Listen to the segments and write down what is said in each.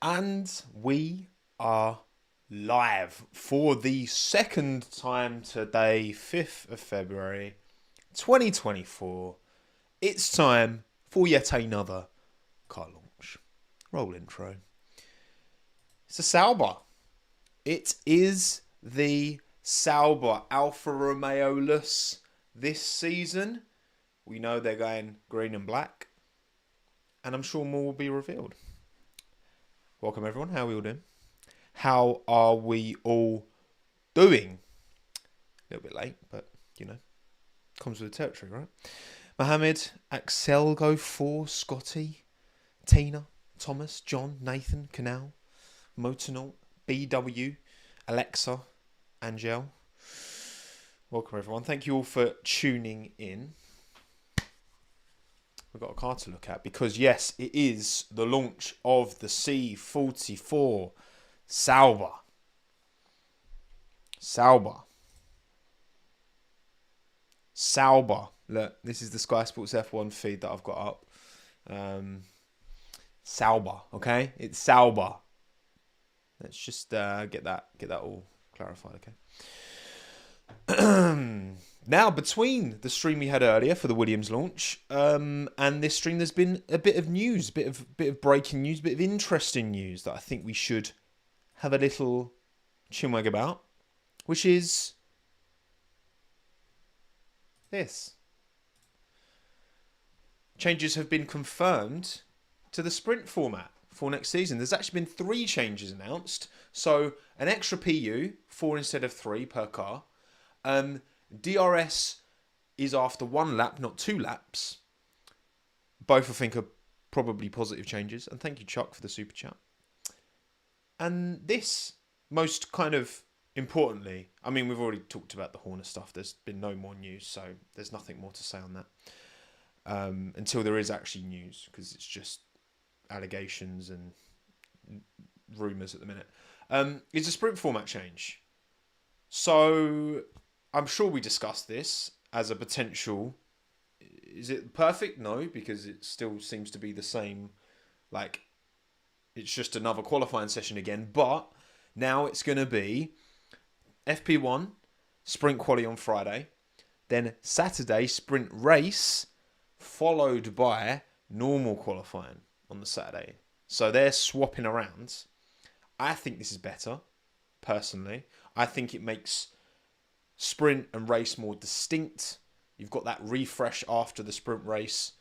And we are live for the second time today, 5th of February 2024. It's time for yet another car launch. Roll intro. It's a Sauber. It is the Sauber Alfa Romeo-less this season. We know they're going green and black. And I'm sure more will be revealed. Welcome everyone. How are we all doing? How are we all doing? A little bit late, but you know, comes with the territory, right? Mohammed, Axel go for Scotty, Tina, Thomas, John, Nathan, Canal, Motonaut, BW, Alexa, Angel. Welcome everyone. Thank you all for tuning in. We've got a car to look at because yes, it is the launch of the C44 Sauber. Look, this is the Sky Sports F1 feed that I've got up. Sauber, okay? It's Sauber. Let's just get that all clarified, okay? Now, between the stream we had earlier for the Williams launch and this stream, there's been a bit of news, bit of breaking news, bit of interesting news that I think we should have a little chinwag about, which is this. Changes have been confirmed to the sprint format for next season. There's actually been 3 changes announced. So an extra PU, 4 instead of 3 per car. DRS is after 1 lap, not 2 laps. Both I think are probably positive changes. And thank you, Chuck, for the super chat. And this, most kind of importantly, I mean, we've already talked about the Horner stuff. There's been no more news, so there's nothing more to say on that. Until there is actually news, because it's just allegations and rumours at the minute. It's a sprint format change. So I'm sure we discussed this as a potential. Is it perfect? No, because it still seems to be the same. Like, it's just another qualifying session again. But now it's going to be FP1, sprint quali on Friday. Then Saturday, sprint race, followed by normal qualifying on the Saturday. So they're swapping around. I think this is better, personally. I think it makes sprint and race more distinct. You've got that refresh after the sprint race.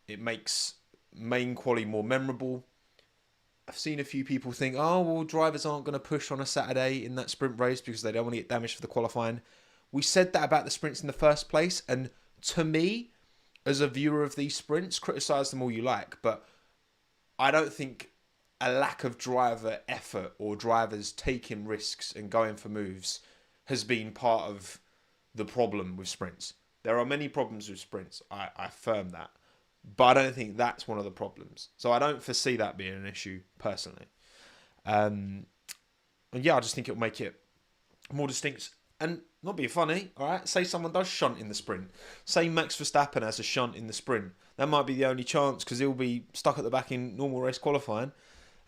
It makes main quali more memorable. I've seen a few people think, oh, well, drivers aren't going to push on a Saturday in that sprint race because they don't want to get damaged for the qualifying. We said that about the sprints in the first place. And to me, as a viewer of these sprints, criticise them all you like. But I don't think a lack of driver effort or drivers taking risks and going for moves has been part of the problem with sprints. There are many problems with sprints. I affirm that. But I don't think that's one of the problems. So I don't foresee that being an issue, personally. And yeah, I just think it'll make it more distinct. And not be funny, all right? Say someone does shunt in the sprint. Say Max Verstappen has a shunt in the sprint. That might be the only chance because he'll be stuck at the back in normal race qualifying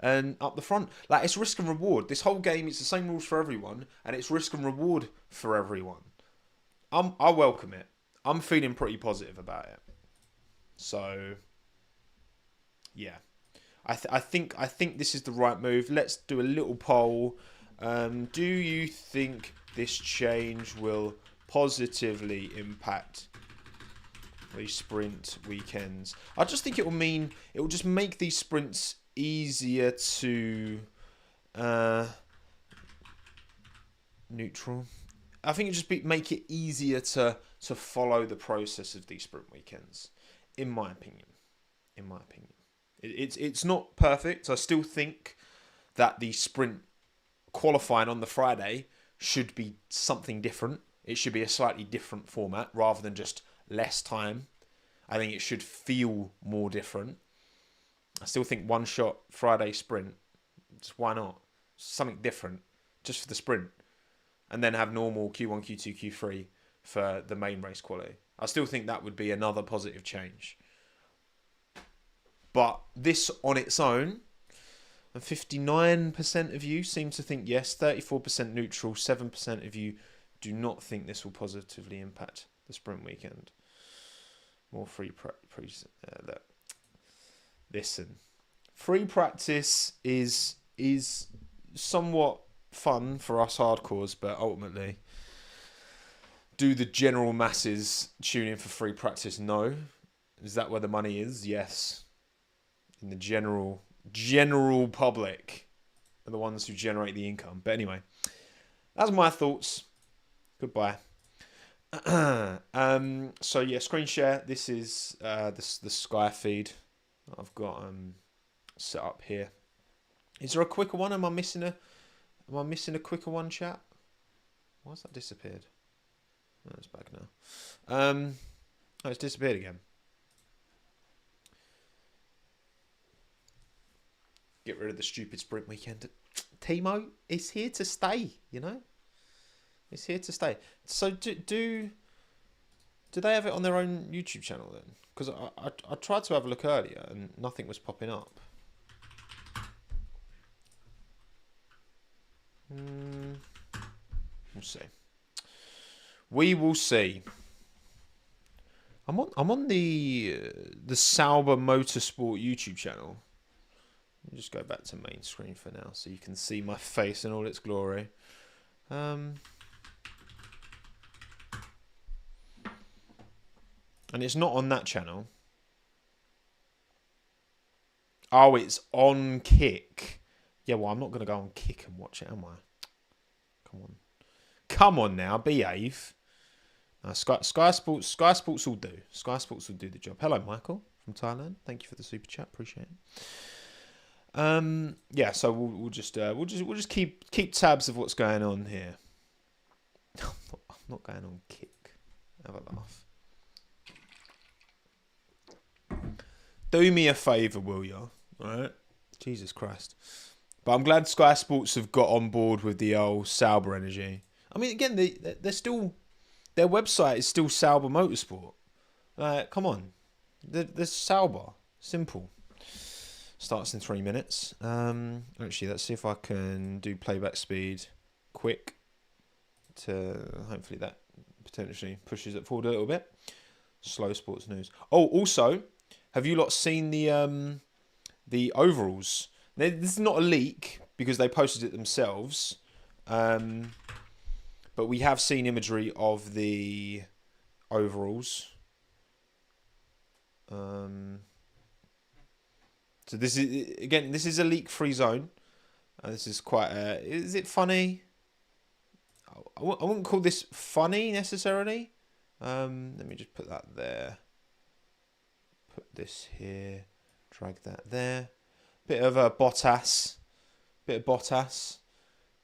and up the front. Like, it's risk and reward. This whole game, it's the same rules for everyone, and it's risk and reward for everyone. I welcome it. I'm feeling pretty positive about it. So, yeah, I think this is the right move. Let's do a little poll. Do you think this change will positively impact the sprint weekends? I just think it will just make these sprints easier to neutral. I think it just make it easier to follow the process of these sprint weekends. In my opinion, it's not perfect. I still think that the sprint qualifying on the Friday should be something different. It should be a slightly different format rather than just less time. I think it should feel more different. I still think one shot Friday sprint. Just why not? Something different, just for the sprint, and then have normal Q1, Q2, Q3 for the main race quality. I still think that would be another positive change. But this on its own, And 59% of you seem to think yes, 34% neutral, 7% of you do not think this will positively impact the sprint weekend. More free practice. Listen, free practice is somewhat fun for us hardcores, but ultimately, do the general masses tune in for free practice? No. Is that where the money is? Yes. In the general public are the ones who generate the income. But anyway, that's my thoughts. Goodbye. So yeah, screen share. This is the Sky feed that I've got set up here. Is there a quicker one? Am I missing a quicker one, chat? Why has that disappeared? Oh, it's back now. Oh, it's disappeared again. Get rid of the stupid sprint weekend. Tommo, it's here to stay, you know? It's here to stay. So do they have it on their own YouTube channel then? Because I tried to have a look earlier and nothing was popping up. We'll see. We will see. I'm on the Sauber Motorsport YouTube channel. Let me just go back to main screen for now so you can see my face in all its glory. And it's not on that channel. Oh, it's on Kick. Yeah, well, I'm not going to go on Kick and watch it, am I? Come on. Come on now, behave. Sky Sports will do. Sky Sports will do the job. Hello, Michael from Thailand. Thank you for the super chat. Appreciate it. Yeah, so we'll just keep tabs of what's going on here. I'm not going on Kick. Have a laugh. Do me a favour, will you? All right? Jesus Christ. But I'm glad Sky Sports have got on board with the old Sauber energy. I mean, again, they're still... Their website is still Sauber Motorsport. Come on. There's Sauber. Simple. Starts in 3 minutes. Actually, let's see if I can do playback speed quick. Hopefully that potentially pushes it forward a little bit. Slow sports news. Oh, also, have you lot seen the overalls? This is not a leak because they posted it themselves. But we have seen imagery of the overalls. So this is a leak-free zone. This is quite. Is it funny? I wouldn't call this funny necessarily. Let me just put that there. Put this here. Drag that there. Bit of a Bottas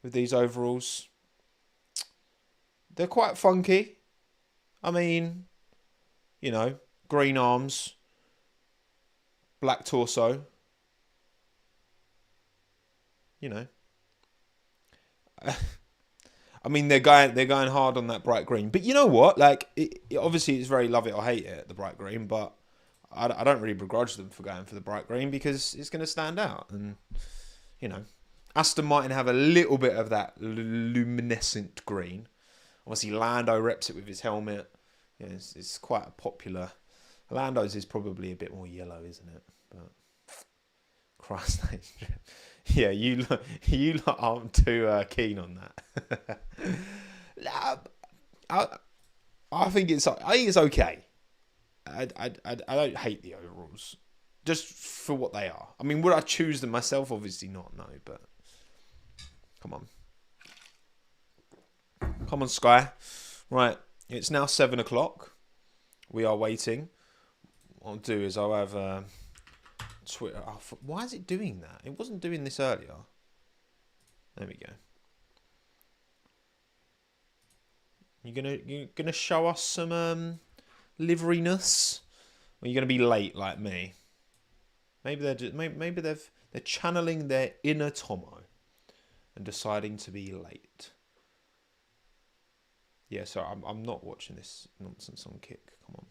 with these overalls. They're quite funky. I mean, you know, green arms, black torso. You know. I mean, they're going hard on that bright green. But you know what? Like, obviously it's very love it or hate it, the bright green. But I don't really begrudge them for going for the bright green because it's going to stand out. And, you know, Aston Martin have a little bit of that luminescent green. Obviously, Lando reps it with his helmet. Yeah, it's quite a popular. Lando's is probably a bit more yellow, isn't it? But Christ, yeah, you lot aren't too keen on that. I think it's okay. I don't hate the overalls, just for what they are. I mean, would I choose them myself? Obviously not. No, but come on. Come on, Sky. Right, it's now 7 o'clock. We are waiting. What I'll do is I'll have Twitter. Oh, why is it doing that? It wasn't doing this earlier. There we go. You're gonna show us some liveryness, or you're gonna be late like me? Maybe they're channeling their inner Tommo and deciding to be late. Yeah, so I'm not watching this nonsense on Kick. Come on.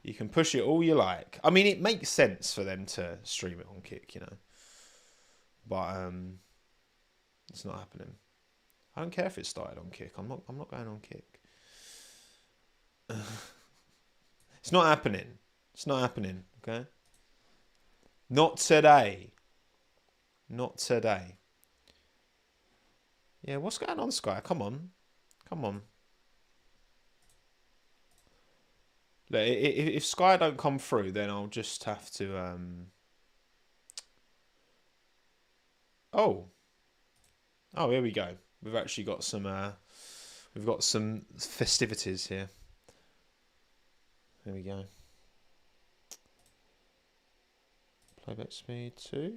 You can push it all you like. I mean, it makes sense for them to stream it on Kick, you know. but it's not happening. I don't care if it started on kick. I'm not going on kick. It's not happening. It's not happening. Okay. Not today. Not today. Yeah, what's going on, Sky? Come on. Come on. Look, if Sky don't come through, then I'll just have to... Oh, here we go. We've actually got some... we've got some festivities here. There we go. Playback speed 2.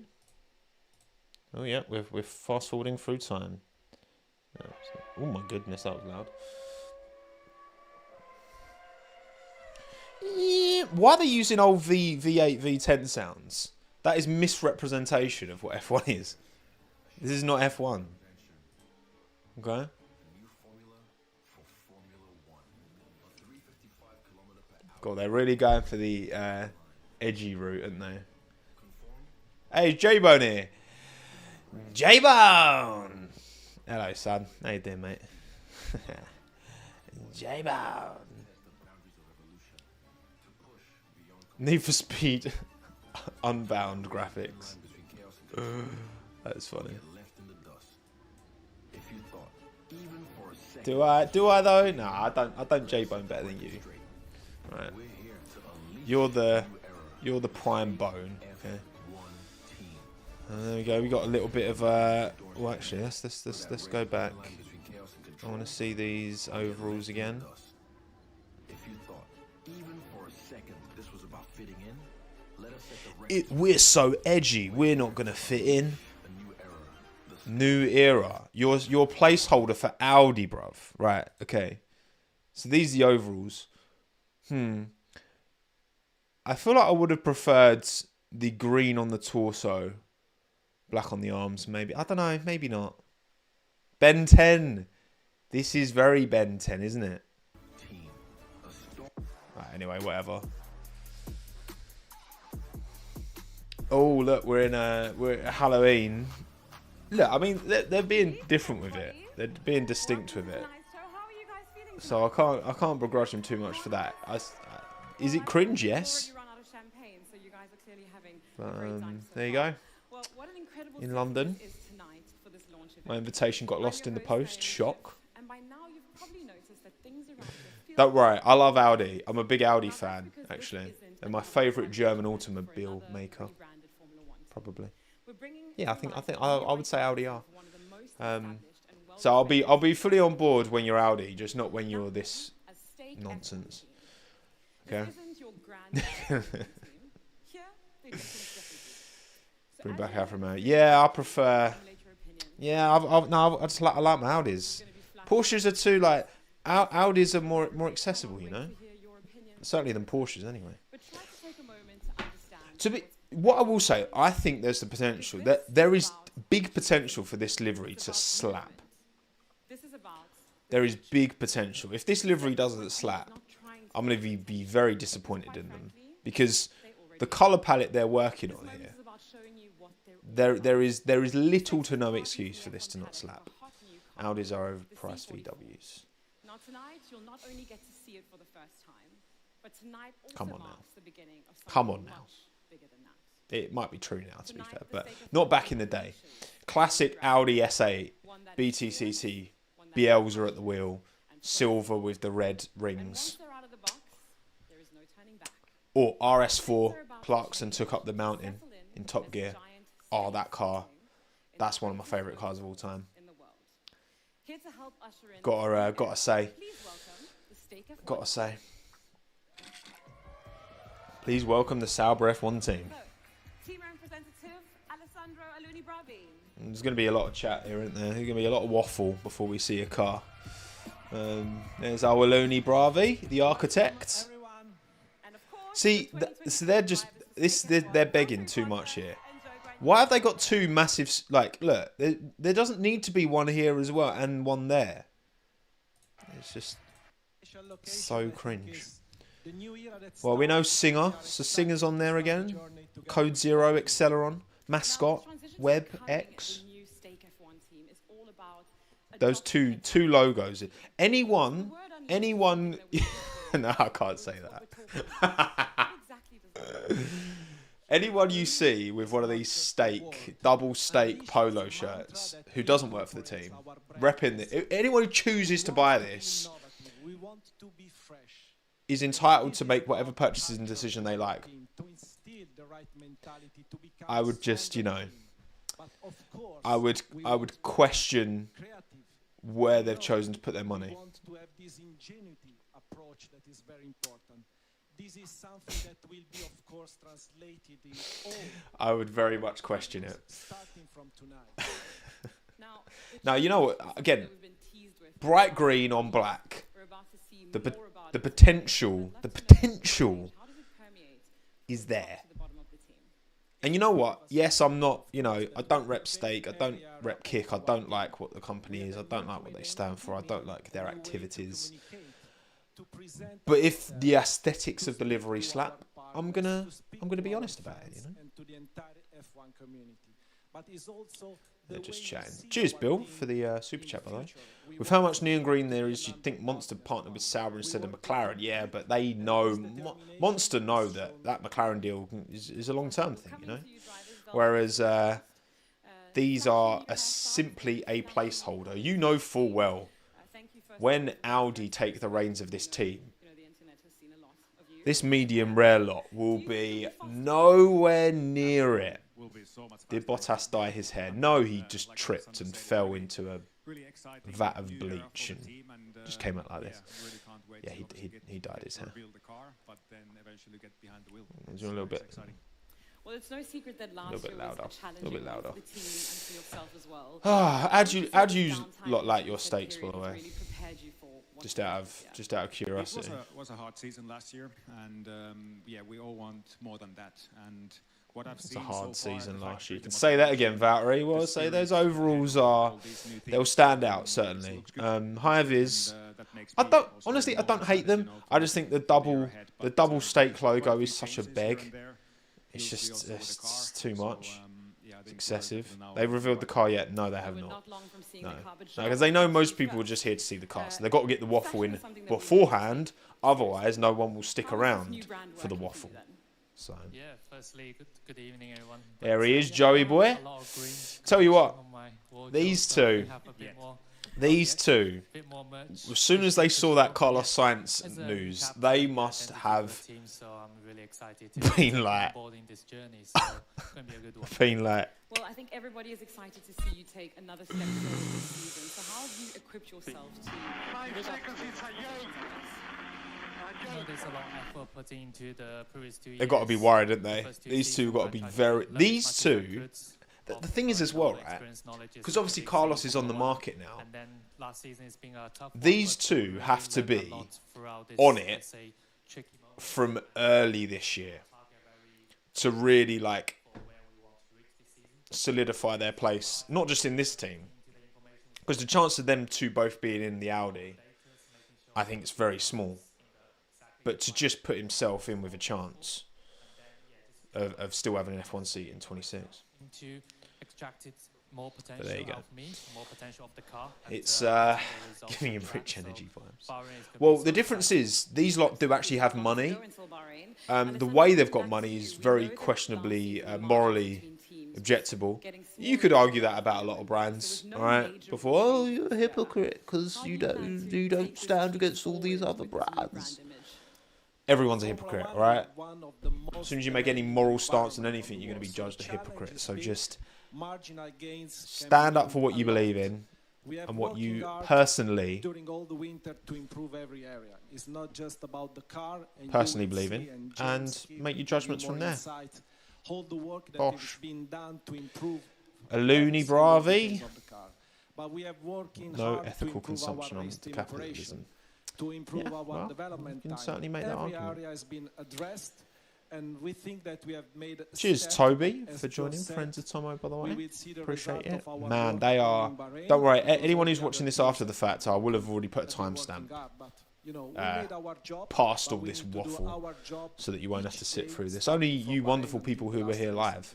Oh yeah, we're fast forwarding through time. Oh my goodness, that was loud. Yeah, why are they using old V8, V10 sounds? That is misrepresentation of what F1 is. This is not F1. Okay. God, they're really going for the edgy route, aren't they? Hey, J-Bone here. J-Bone! Hello, son. How you doing, mate? J-Bone! Need for Speed Unbound graphics. That's funny. Do I though? No, I don't J-Bone better than you. Right. You're the prime bone. Okay. And there we go. We got a little bit of well, actually, let's go back. I want to see these overalls again. We're so edgy. We're not gonna fit in. New era. Your placeholder for Audi, bruv. Right. Okay. So these are the overalls. I feel like I would have preferred the green on the torso, black on the arms. Maybe, I don't know. Maybe not. Ben 10. This is very Ben 10, isn't it? Right, anyway, whatever. Oh, look, we're at Halloween. Look, I mean, they're being different with it. They're being distinct with it. So I can't begrudge them too much for that. Is it cringe? Yes. But, there you go. In London. My invitation got lost in the post. Shock. Don't worry, I love Audi. I'm a big Audi fan, actually. They're my favourite German automobile maker. Probably. Yeah, I think I would say Audi are. So I'll be fully on board when you're Audi, just not when you're this nonsense. Okay. Bring back Alfa Romeo. Yeah, I prefer. Yeah, I like my Audis. Porsches are too like Audis are more accessible, you know. Certainly than Porsches, anyway. What I will say, I think there's the potential that there is big potential for this livery to slap. There is big potential. If this livery doesn't slap, I'm going to be very disappointed in them because the colour palette they're working on here, there is little to no excuse for this to not slap. Audis are overpriced VWs. Come on now. Come on now. It might be true now, to be fair, but not back in the day. Classic Audi S8, BTCC, Bielsa at the wheel, silver with the red rings. Or RS4, Clarkson took up the mountain in Top Gear. Oh, that car. That's one of my favourite cars of all time. Gotta say. Please welcome the Sauber F1 team. There's going to be a lot of chat here, isn't there? There's going to be a lot of waffle before we see a car. There's our Aloni Bravi, the architect. See, so they're begging too much here. Why have they got two massive... Like, look, there doesn't need to be one here as well and one there. It's just so cringe. Well, we know Singer. So Singer's on there again. Code Zero, Acceleron, Mascot. Web X. Those two logos. Anyone. No, I can't say that. Anyone you see with one of these double stake polo shirts who doesn't work for the team, repping anyone who chooses to buy this is entitled to make whatever purchases and decision they like. I would just, I would question where they've chosen to put their money. This is something that will be, of course, translated in all. I would very much question it. Starting from tonight. Now, you know what? Again, bright green on black. The potential is there. And you know what? Yes, I'm not, I don't rep Stake, I don't rep Kick, I don't like what the company is, I don't like what they stand for, I don't like their activities. But if the aesthetics of the livery slap, I'm gonna be honest about it, They're just chatting. Cheers, Bill, for the super chat, by the way. With how much neon green there is, you'd think Monster partnered with Sauber instead of McLaren. Yeah, but they know, Monster know that McLaren deal is a long-term thing, Whereas these are simply a placeholder. You know full well, when Audi take the reins of this team, this medium rare lot will be nowhere near it. Did Bottas dye his hair? No, he just tripped and fell into a vat of bleach and just came out like this. Yeah, he dyed his hair. He's a little bit. Well, it's no secret that last year was a little bit louder. For the team and for yourself as well. How do you lot like your stakes, by the way? Just out of curiosity. It was a hard season last year, and we all want more than that. And what I've seen so far, hard season last year. You can say that again, Valtteri. Well, say those overalls they'll stand out certainly. High vis. I don't hate them. I just think the double stake logo is such a beg. It's just it's too much. It's excessive. They've revealed the car yet? No, they have not. No, because they know most people are just here to see the car, so they've got to get the waffle in beforehand. Otherwise, no one will stick around for the waffle. So, firstly, good evening, everyone. There he is, Joey boy. Tell you what, these two, as soon as they saw that Carlos Sainz news, they must have been like, well, I think everybody is excited to see you take another step forward this season. So how have you equipped yourself to live up to there's a lot of effort put into the previous 2 years. They've got to be worried, haven't they? These two got to be very... These two... The thing is as well, right? Because obviously Carlos is on the market now. These two have to be on it from early this year to really solidify their place, not just in this team, because the chance of them two both being in the Audi, I think it's very small. But to just put himself in with a chance of still having an F1 seat in 26. More potential there you go. Of me, more potential of the car. It's giving him rich energy vibes. Well, the difference is these lot do actually have money. The way they've got money is very questionably morally objectable. You could argue that about a lot of brands, all right? Before, oh, you're a hypocrite because you don't stand against all these other brands. Everyone's a hypocrite, all right? As soon as you make any moral stance on anything, you're going to be judged a hypocrite. So just stand up for what you believe in and what you personally believe in, and make your judgments from there. Bosh. A loony bravi. No ethical consumption on capitalism. Yeah, well, you can certainly make that argument. Cheers, Toby, for joining. Friends of Tommo, by the way. Appreciate it. Man, they are... Don't worry, anyone who's watching this after the fact, I will have already put a timestamp past all this waffle so that you won't have to sit through this. Only you wonderful people who were here live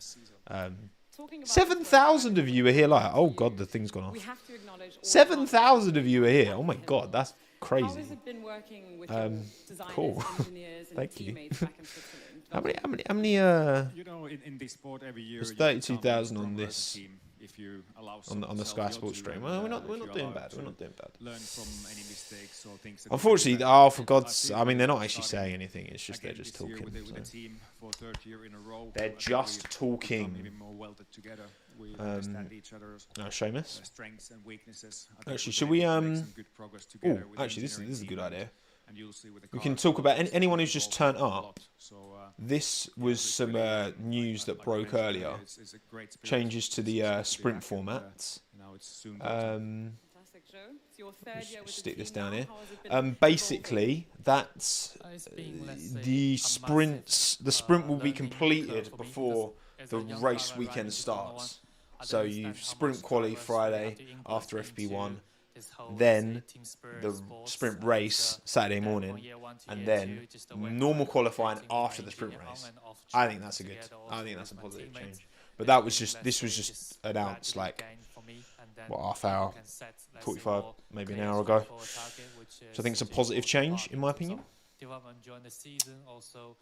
Talking about 7,000 of you are here. Like, oh god, the thing's gone we off. have to acknowledge all the 7,000 of you are here. Oh my god, that's How crazy. has it been working with your designers, cool. engineers, and Thank you. teammates back in Switzerland? How many? You know, in this sport every year, There's you become 32,000 on stronger as a this- team if you allow on the Sky Sports stream. Well, we're not doing bad. We're not doing bad. Learn from any mistakes or things. That Unfortunately, go wrong. oh for God's, I I mean, think they're not we're actually starting saying anything. It's just they're again just this year talking. with the So. team for third year in a row. They're I think just we've talking. become even more welded together. We understand each other's No, Seamus. strengths and weaknesses. I think Actually, we've should been we able to make some good progress Oh, together with the actually, this engineering is a good team, idea. and you'll see with the We can cars, talk about it's anyone who's just evolved turned a up. lot. So, This was it's some really, news that like I broke mentioned earlier. earlier, it's a great spirit. Changes to It's the good to be sprint back and, formats. now it's soon Fantastic, Joe. It's your third year with the Stick this team down now. here. How has it been evolving? Basically, that's It's been, let's say, the a sprints. massive, The sprint will be learning curve completed for me before because the as a young race driver weekend riding to Formula One, starts. I So don't you understand how sprint much quali drivers really Friday have to input after into FP1, this whole, let's then say, team spirit the sports, sprint and, race Saturday then morning, from year one to and year then two, just the way normal how qualifying everything after the ranging sprint on race. and off I track think that's a good. together I also think that's a with my positive teammates. change. But It's that was been, just. let's This was say, just announced gradually like gained for me, and then what, half hour, you can set, let's say, 45, more maybe an clear hour ago. straightforward target, which So I think it's a is positive important change, part in my terms of opinion. development during the season, also,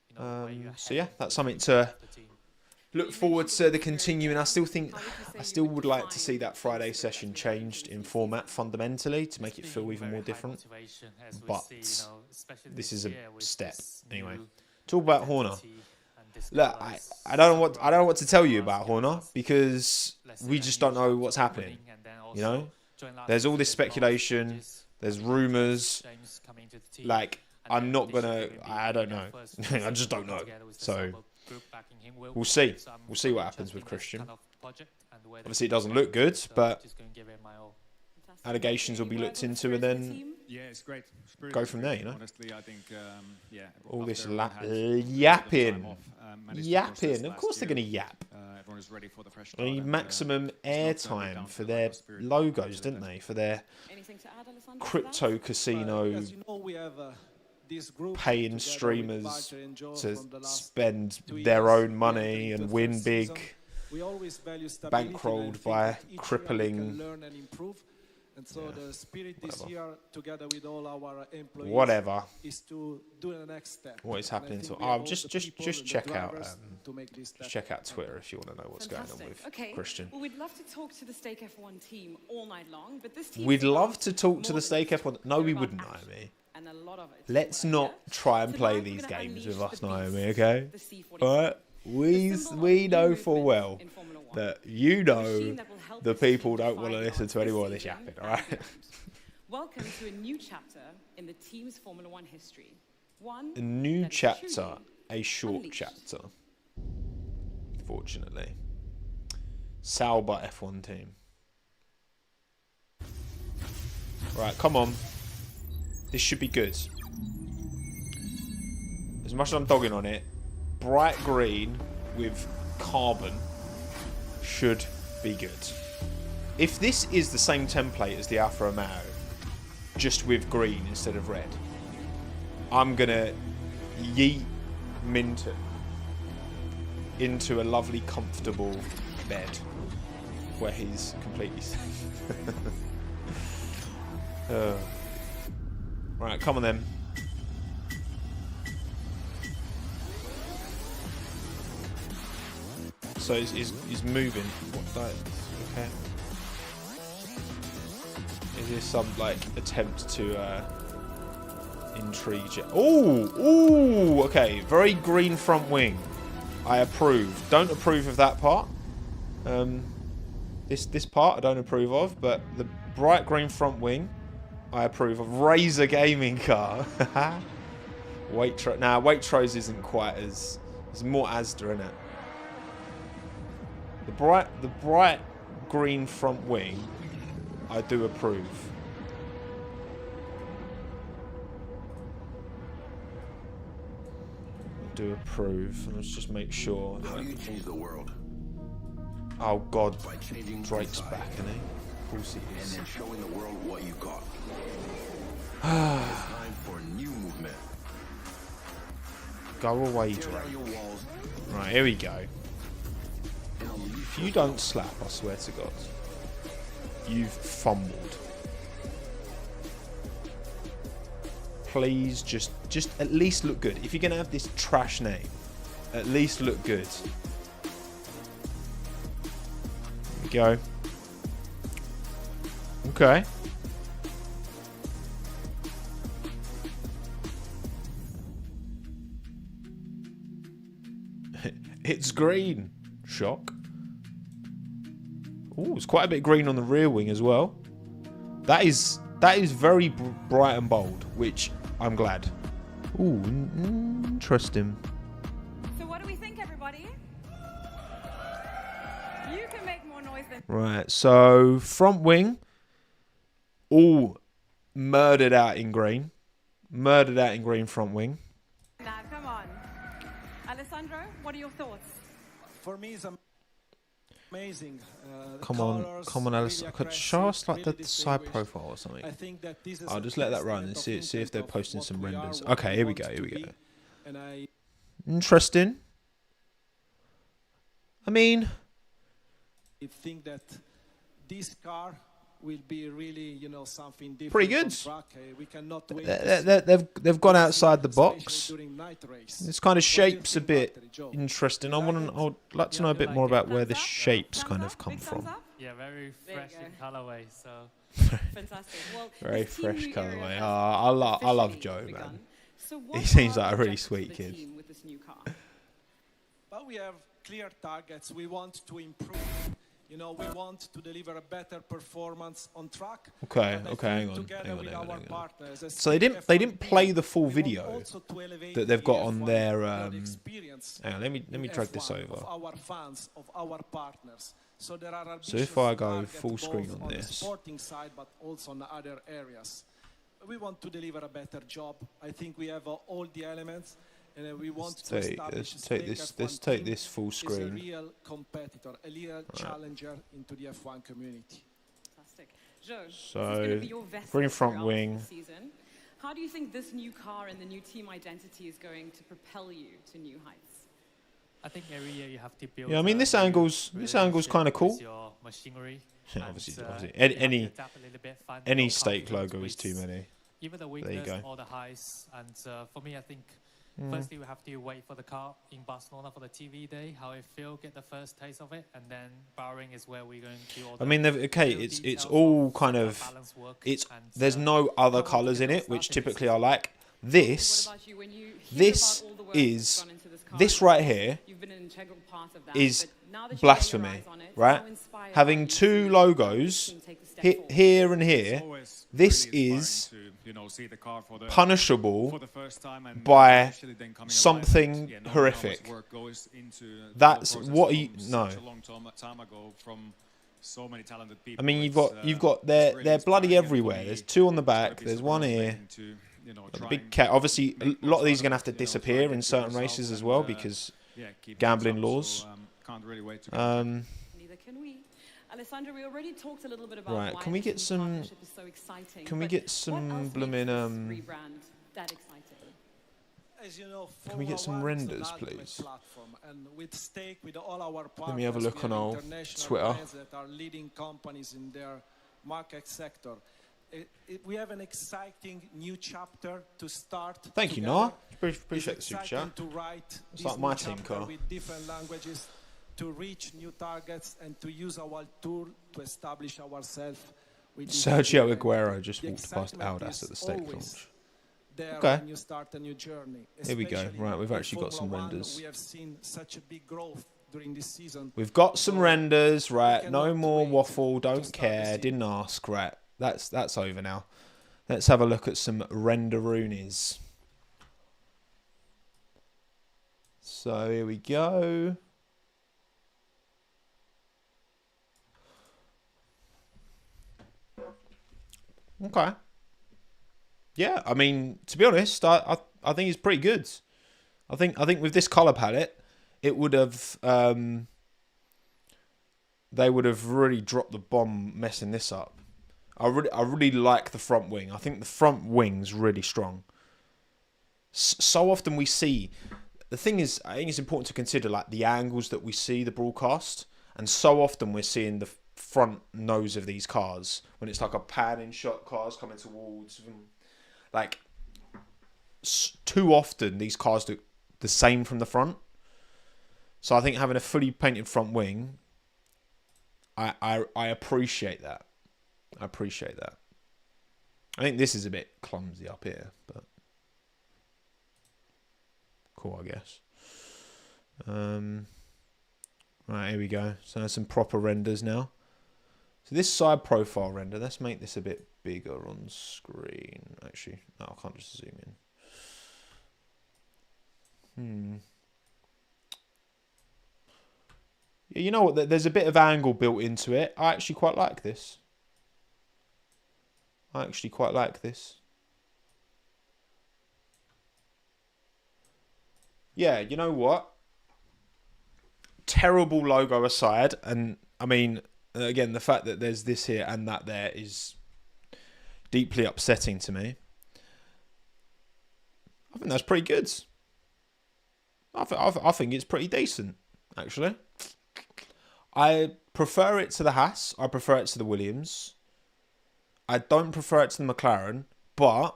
you know, where you're So yeah, heading that's for something the to team. look forward to the continuing. I still think, I still would like to see that Friday session changed in format fundamentally to make it feel even more different. But this is a step anyway. Talk about Horner. Look, I don't know what to tell you about Horner because we just don't know what's happening. You know, there's all this speculation. There's rumours. Like, I'm not gonna. I don't know. I just don't know. So we'll see. We'll see what happens with Christian. Obviously, it doesn't look good, but allegations will be looked into, and then yeah, it's great. Spirit go is from good. there, you know? Honestly, I think, yeah. all this after everyone had yapping. time off, managed to process Yapping. Of last course they're year. going to yap. Everyone is ready for the fresh They start, need and, maximum it's not only down airtime to for the their lack of spirit, logos, but didn't they? For their Anything to add, Alessandro, to that? crypto casino As you know, we have this group paying together with streamers Walter and Joe to from the last spend 2 their years. own We money entered and the win first big, season. We always value stability, and I bankrolled think by that each year we crippling. can learn and improve. And so the spirit this whatever. year, together with all our employees, Whatever. is to do the next step. What is And I happening think to? we have Oh, all just the people and the check out drivers to make this step check out Twitter if you want to know what's going on Fantastic. with Okay. Christian. Well, we'd love to talk to the Stake F1 team all night long, but this team. We'd is love about to talk to more the Stake than F1. this. No, They're we about wouldn't, action, Naomi. and a lot of it. Let's What I not hear. try and play Tonight, we're these gonna games unleash with the us, beast, Naomi. Okay. the C45. Alright, we The symbol we of know new full movement well in Formula One. that you A know machine that will help the this team people don't want to define listen us to any this more of this season yapping. and All right. beyond. Welcome to a new chapter in the team's Formula One history. One A new that is chapter, truly a short unleashed. chapter. Fortunately, Sauber F1 team. Right, come on. This should be good. As much as I'm dogging on it, bright green with carbon should be good. If this is the same template as the Alfa Romeo, just with green instead of red, I'm gonna yeet Minton into a lovely, comfortable bed where he's completely safe. Right, come on then. So he's moving. What that? Okay. Is this some like attempt to intrigue you? Ooh, okay. Very green front wing. I approve. Don't approve of that part. This part I don't approve of, but the bright green front wing I approve of. Razor gaming car. Waitrose isn't quite as. It's more Asda, isn't it? The bright green front wing, I do approve. I do approve. Let's just make sure. How do you change the world? Oh God, By changing Drake's society back, isn't he? Of course he and is. then showing the world what you got. It's time for a new movement. Go away, Tear Drake. down your walls Right, here we go. and unleash If you don't slap, I swear to God, you've fumbled. Please just at least look good. If you're gonna have this trash name, at least look good. There we go. Okay. It's green. Shock. Oh, it's quite a bit green on the rear wing as well. That is very bright and bold, which I'm glad. Ooh, interesting. So what do we think, everybody? You can make more noise than... Right, so front wing, all murdered out in green. Murdered out in green front wing. Now, come on. Alessandro, what are your thoughts? For me, it's amazing. Come on, Alice. Could show us like the side profile or something. I think that this is I'll just let that run and see if they're posting some renders. Okay, here we go. And I Interesting. I mean, think that this car will be really, something different. Pretty good. on track. We cannot wait they've gone outside the box. especially during night race. This kind of What do you shape's a think, bit Valtteri, Joe? interesting. I'd like to know a bit more about where the shapes kind of come Big thumbs from. up? Yeah, very There you fresh in go. colorway. So Fantastic. Well, Very this team fresh new era colourway. has I love officially Joe, begun. man. So what He seems are like a the really objectives sweet for the kid. team with this new car? But we have clear targets. We want to improve. We want to deliver a better performance on track. Okay, But I okay, think hang on, together hang on, with hang on, our hang on. partners, as So they didn't play the full we want video also to elevate that they've got on the their. F1 experience Hang on, let me drag this F1 over. Of our fans, of our partners. So there are So if ambitious I go targets full screen both on the this. sporting side, but also on other areas. We want to deliver a better job. I think we have all the elements, and we want to establish Let's take this full is a screen. real competitor, a real challenger into the F1 community. Fantastic. Joe, this is So, going to be your vessel green front throughout wing. the season. How do you think this new car and the new team identity is going to propel you to new heights? I think every year you have to build. Yeah, I mean, this angle's kind of cool. Your machinery. Yeah, and, obviously, you obviously. have to Any adapt a little bit, find any your stake confidence logo is too with many. Even the you weakness, go. all the highs, and for me, I think firstly we have to wait for the car in Barcelona for the TV day, how it feel, get the first taste of it, and then Bahrain is where we're going to do all. I mean, little it's details all of kind the of balance work it's and, there's no other Tommo, colours in get it, us which started. typically I like. What This about you? When you hear this about all the work that's is gone into this car, this right here you've been an integral part of that, is but now that you blasphemy, lay your eyes on it, right? how inspired are Having you two to logos see the team take the step forward? here and here, Always this really is inspiring to, see the car for the punishable the first time and by actually then coming alive something and, knowing how much horrific. work goes into the That's whole process what from you no. such a long time ago from so many talented I people. mean, It's, you've got it's they're really they're bloody inspiring, and for everywhere. me, There's two on the it's gotta back. be There's super one here. motivating to, The try big and cat. Obviously, a make lot of most these are out gonna have to it, try disappear and in get certain yourself races as and, well because keep gambling things up. laws. So, can't really wait to get Neither can we. Alessandro, we already talked a little bit about Right, why can we this get new some- partnership is so exciting. can we but get what some else bloomin', makes this rebrand that exciting? As you know, Can we get some Formula One is an renders, ultimate please? Platform, and with stake with all our partners, Let me have a look we on have our international Twitter. brands that are leading companies in their market sector. We have an exciting new chapter to start. Thank you, together. Noah. It's Appreciate the super exciting chat. to write It's this like new my team chapter car. with different languages to reach new targets and to use our tool to establish ourselves. with this Sergio event. Aguero just The walked past excitement Aldas is at the stake always launch. there Okay. when you start a new journey. Here we go. Especially Right, we've in actually got some Formula One, renders. We have seen such a big growth during this season. We've got some renders, right? No cannot more wait waffle. to Don't start the care. season. Didn't ask. Right. That's over now. Let's have a look at some renderoonies. So here we go. Okay. Yeah, I mean, to be honest, I think it's pretty good. I think with this color palette, it would have they would have really dropped the bomb messing this up. I really like the front wing. I think the front wing's really strong. So often we see, the thing is, I think it's important to consider like the angles that we see the broadcast, And so often we're seeing the front nose of these cars when it's like a panning shot, cars coming towards them. Like, too often these cars look the same from the front. So I think having a fully painted front wing, I appreciate that. I appreciate that. I think this is a bit clumsy up here, but cool, I guess. Right, here we go. So there's some proper renders now. So this side profile render, let's make this a bit bigger on screen. Actually, no, I can't just zoom in. Yeah, you know what? There's a bit of angle built into it. I actually quite like this. Yeah, you know what? Terrible logo aside, and I mean, again, the fact that there's this here and that there is deeply upsetting to me. I think that's pretty good. I think it's pretty decent, actually. I prefer it to the Haas. I prefer it to the Williams. I don't prefer it to the McLaren, but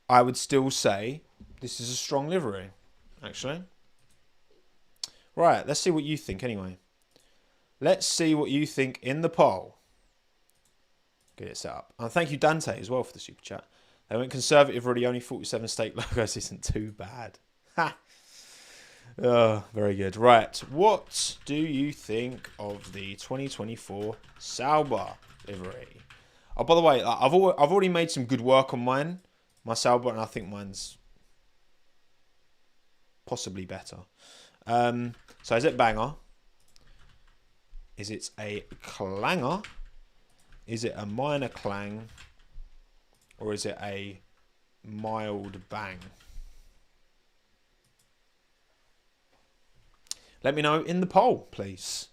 I would still say this is a strong livery, actually. Right, let's see what you think anyway. Let's see what you think in the poll. Get it set up. And thank you, Dante, as well, for the super chat. They went conservative, really. Only 47 stake logos isn't too bad. Ha! Oh, very good. Right, what do you think of the 2024 Sauber livery? Oh, by the way, I've already made some good work on mine, my Sauber, and I think mine's possibly better. So is it banger? Is it a clanger? Is it a minor clang? Or is it a mild bang? Let me know in the poll, please.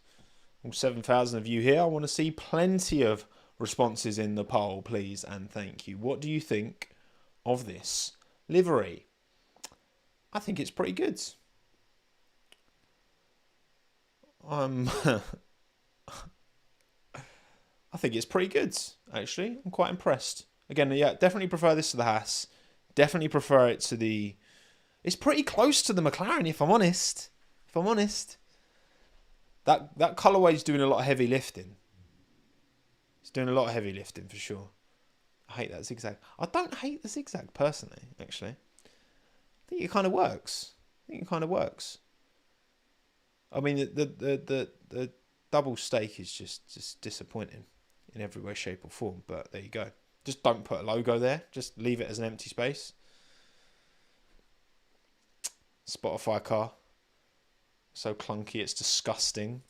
All 7,000 of you here. I want to see plenty of responses in the poll, please, and thank you. What do you think of this livery? I think it's pretty good. I think it's pretty good, actually. I'm quite impressed. Again, yeah, definitely prefer this to the Haas. Definitely prefer it to the... It's pretty close to the McLaren, if I'm honest. That colourway is doing a lot of heavy lifting. It's doing a lot of heavy lifting, for sure. I hate that zigzag. I don't hate the zigzag, personally, actually. I think it kind of works. I mean, the double stake is just disappointing in every way, shape or form. But there you go. Just don't put a logo there. Just leave it as an empty space. Spotify car. So clunky, it's disgusting.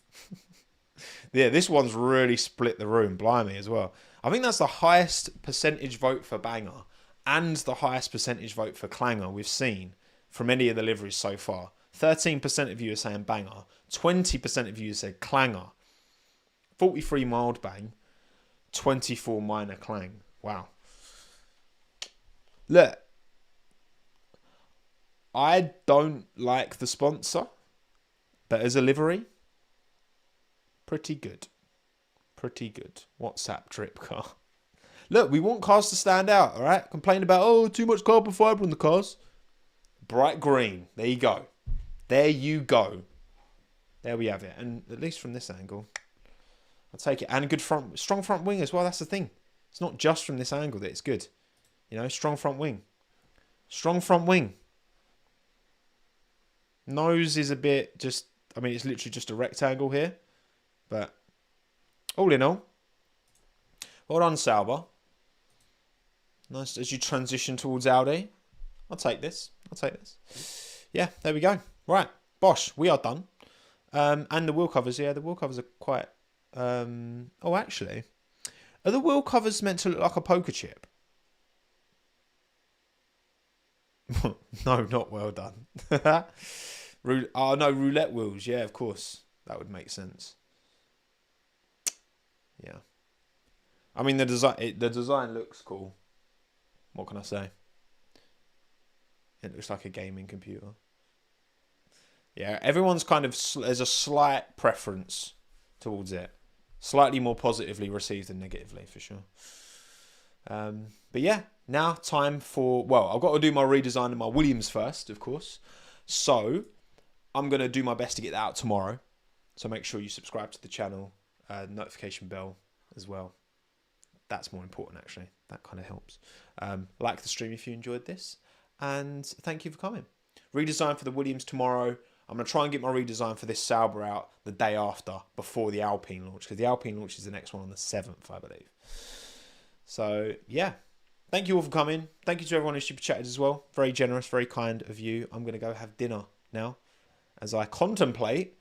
Yeah, this one's really split the room. Blimey, as well. I think that's the highest percentage vote for banger and the highest percentage vote for clanger we've seen from any of the liveries so far. 13% of you are saying banger. 20% of you said clanger. 43 mild bang. 24 minor clang. Wow. Look. I don't like the sponsor. But as a livery, pretty good. WhatsApp drip car. Look, we want cars to stand out, all right? Complain about, too much carbon fibre on the cars. Bright green. There you go. There we have it. And at least from this angle, I'll take it. And a good strong front wing as well. That's the thing. It's not just from this angle that it's good. You know, strong front wing. Nose is a bit just... I mean, it's literally just a rectangle here. But all in all, well done, Sauber. Nice as you transition towards Audi. I'll take this. Yeah, there we go. Right, Bosch, we are done. And the wheel covers, the wheel covers are quite... oh, actually, are the wheel covers meant to look like a poker chip? No, not well done. No, roulette wheels. Yeah, of course. That would make sense. Yeah. I mean, the design looks cool. What can I say? It looks like a gaming computer. Yeah, everyone's kind of... There's a slight preference towards it. Slightly more positively received than negatively, for sure. But yeah, now time for... Well, I've got to do my redesign of my Williams first, of course. So I'm going to do my best to get that out tomorrow. So make sure you subscribe to the channel, notification bell as well. That's more important, actually. That kind of helps. Like the stream if you enjoyed this. And thank you for coming. Redesign for the Williams tomorrow. I'm going to try and get my redesign for this Sauber out the day after, before the Alpine launch. Because the Alpine launch is the next one on the 7th, I believe. So, yeah. Thank you all for coming. Thank you to everyone who super chatted as well. Very generous, very kind of you. I'm going to go have dinner now. As I contemplate...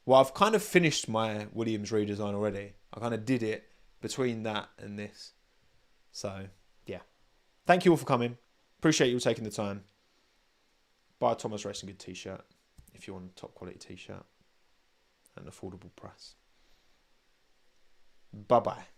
Well, I've kind of finished my Williams redesign already. I kind of did it between that and this. So, yeah. Thank you all for coming. Appreciate you all taking the time. Buy a Thomas Racing Good t-shirt if you want a top quality t-shirt at an affordable price. Bye-bye.